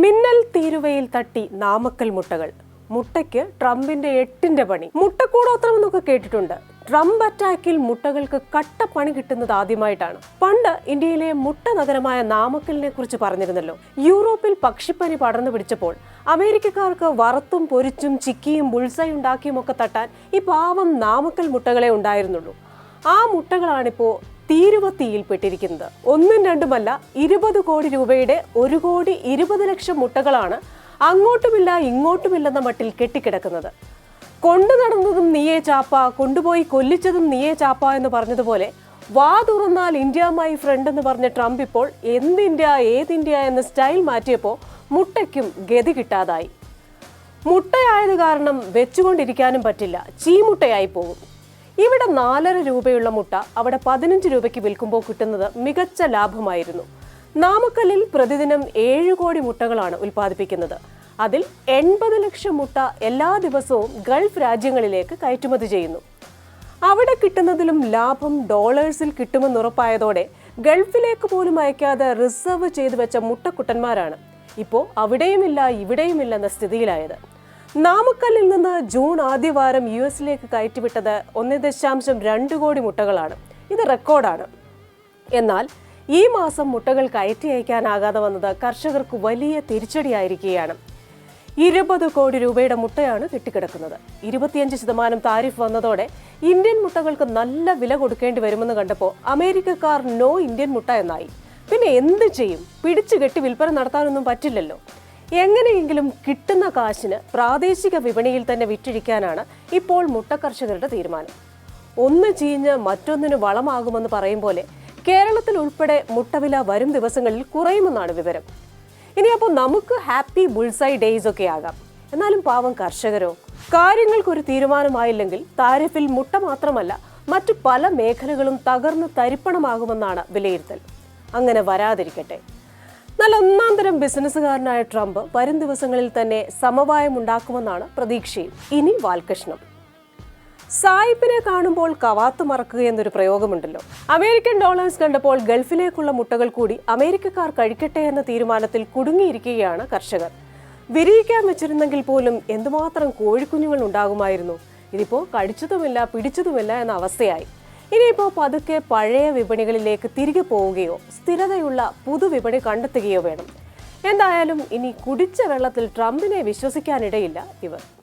മിന്നൽ തീരുവയിൽ തട്ടി നാമക്കൽ മുട്ടകൾ. മുട്ടയ്ക്ക് ട്രംപിന്റെ 8ന്റെ പണി. മുട്ടക്കൂടോത്രം എന്നൊക്കെ കേട്ടിട്ടുണ്ട്. ട്രംപ് അറ്റാക്കിൽ മുട്ടകൾക്ക് കട്ട പണി കിട്ടുന്നത് ആദ്യമായിട്ടാണ്. പണ്ട് ഇന്ത്യയിലെ മുട്ട നഗരമായ നാമക്കലിനെ കുറിച്ച് പറഞ്ഞിരുന്നല്ലോ. യൂറോപ്പിൽ പക്ഷിപ്പനി പടർന്നു പിടിച്ചപ്പോൾ അമേരിക്കക്കാർക്ക് വറുത്തും പൊരിച്ചും ചിക്കിയും ബുൾസൈ ഉണ്ടാക്കിയും ഒക്കെ തട്ടാൻ ഈ പാവം നാമക്കൽ മുട്ടകളെ ഉണ്ടായിരുന്നുള്ളൂ. ആ മുട്ടകളാണിപ്പോ തീരുവത്തിയിൽപ്പെട്ടിരിക്കുന്നത്. ഒന്നും രണ്ടുമല്ല, 20 കോടി രൂപയുടെ 1,20,00,000 മുട്ടകളാണ് അങ്ങോട്ടുമില്ല ഇങ്ങോട്ടുമില്ലെന്ന മട്ടിൽ കെട്ടിക്കിടക്കുന്നത്. കൊണ്ടു നടന്നതും നീയേ ചാപ്പ, കൊണ്ടുപോയി കൊല്ലിച്ചതും നീയേ ചാപ്പ എന്ന് പറഞ്ഞതുപോലെ വാ തുറന്നാൽ ഇന്ത്യ മൈ ഫ്രണ്ട് എന്ന് പറഞ്ഞ ട്രംപ് ഇപ്പോൾ എന്തിന്ത്യ ഏതിന്ത്യ എന്ന സ്റ്റൈൽ മാറ്റിയപ്പോൾ മുട്ടയ്ക്കും ഗതി കിട്ടാതായി. മുട്ടയായത് കാരണം വെച്ചുകൊണ്ടിരിക്കാനും പറ്റില്ല, ചീമുട്ടയായി പോകും. ഇവിടെ 4.5 രൂപയുള്ള മുട്ട അവിടെ 15 രൂപയ്ക്ക് വിൽക്കുമ്പോൾ കിട്ടുന്നത് മികച്ച ലാഭമായിരുന്നു. നാമക്കല്ലിൽ പ്രതിദിനം 7 കോടി മുട്ടകളാണ് ഉൽപ്പാദിപ്പിക്കുന്നത്. അതിൽ 80 ലക്ഷം മുട്ട എല്ലാ ദിവസവും ഗൾഫ് രാജ്യങ്ങളിലേക്ക് കയറ്റുമതി ചെയ്യുന്നു. അവിടെ കിട്ടുന്നതിലും ലാഭം ഡോളേഴ്സിൽ കിട്ടുമെന്നുറപ്പായതോടെ ഗൾഫിലേക്ക് പോലും അയക്കാതെ റിസർവ് ചെയ്തു വെച്ച മുട്ടക്കുട്ടന്മാരാണ് ഇപ്പോൾ അവിടെയുമില്ല ഇവിടെയുമില്ലെന്ന സ്ഥിതിയിലായത്. നാമക്കല്ലിൽ നിന്ന് ജൂൺ ആദ്യവാരം US-ലേക്ക് കയറ്റിവിട്ടത് 1.2 കോടി മുട്ടകളാണ്. ഇത് റെക്കോർഡാണ്. എന്നാൽ ഈ മാസം മുട്ടകൾ കയറ്റി അയക്കാനാകാതെ വന്നത് കർഷകർക്ക് വലിയ തിരിച്ചടിയായിരിക്കുകയാണ്. 20 കോടി രൂപയുടെ മുട്ടയാണ് കെട്ടിക്കിടക്കുന്നത്. 25% താരിഫ് വന്നതോടെ ഇന്ത്യൻ മുട്ടകൾക്ക് നല്ല വില കൊടുക്കേണ്ടി വരുമെന്ന് കണ്ടപ്പോൾ അമേരിക്കക്കാർ നോ ഇന്ത്യൻ മുട്ട എന്നായി. പിന്നെ എന്ത് ചെയ്യും? പിടിച്ചു കെട്ടി വിൽപ്പന നടത്താനൊന്നും പറ്റില്ലല്ലോ. എങ്ങനെയെങ്കിലും കിട്ടുന്ന കാശിന് പ്രാദേശിക വിപണിയിൽ തന്നെ വിറ്റഴിക്കാനാണ് ഇപ്പോൾ മുട്ട കർഷകരുടെ തീരുമാനം. ഒന്ന് ചീഞ്ഞ് മറ്റൊന്നിന് വളമാകുമെന്ന് പറയും പോലെ കേരളത്തിൽ ഉൾപ്പെടെ മുട്ടവില വരും ദിവസങ്ങളിൽ കുറയുമെന്നാണ് വിവരം. ഇനിയപ്പോൾ നമുക്ക് ഹാപ്പി ബുൾസൈ ഡേയ്സ് ഒക്കെ ആകാം. എന്നാലും പാവം കർഷകരോ? കാര്യങ്ങൾക്കൊരു തീരുമാനമായില്ലെങ്കിൽ താരിഫിൽ മുട്ട മാത്രമല്ല മറ്റു പല മേഖലകളും തകർന്ന് തരിപ്പണമാകുമെന്നാണ് വിലയിരുത്തൽ. അങ്ങനെ വരാതിരിക്കട്ടെ. നല്ല ഒന്നാന്തരം ബിസിനസ്സുകാരനായ ട്രംപ് വരും ദിവസങ്ങളിൽ തന്നെ സമവായമുണ്ടാക്കുമെന്നാണ് പ്രതീക്ഷയും. ഇനി വാൽകൃഷ്ണം. സായിപ്പിനെ കാണുമ്പോൾ കവാത്ത് മറക്കുക എന്നൊരു പ്രയോഗമുണ്ടല്ലോ. അമേരിക്കൻ ഡോളേഴ്സ് കണ്ടപ്പോൾ ഗൾഫിലേക്കുള്ള മുട്ടകൾ കൂടി അമേരിക്കക്കാർ കഴിക്കട്ടെ എന്ന തീരുമാനത്തിൽ കുടുങ്ങിയിരിക്കുകയാണ് കർഷകർ. വിരിയിക്കാൻ വെച്ചിരുന്നെങ്കിൽ പോലും എന്തുമാത്രം കോഴിക്കുഞ്ഞുങ്ങൾ ഉണ്ടാകുമായിരുന്നു. ഇതിപ്പോൾ കടിച്ചതുമില്ല പിടിച്ചതുമില്ല എന്ന അവസ്ഥയായി. ഇനിയിപ്പോൾ പതുക്കെ പഴയ വിപണികളിലേക്ക് തിരികെ പോവുകയോ സ്ഥിരതയുള്ള പുതുവിപണി കണ്ടെത്തുകയോ വേണം. എന്തായാലും ഇനി കുടിച്ച വെള്ളത്തിൽ ട്രംപിനെ വിശ്വസിക്കാനിടയില്ല ഇവർ.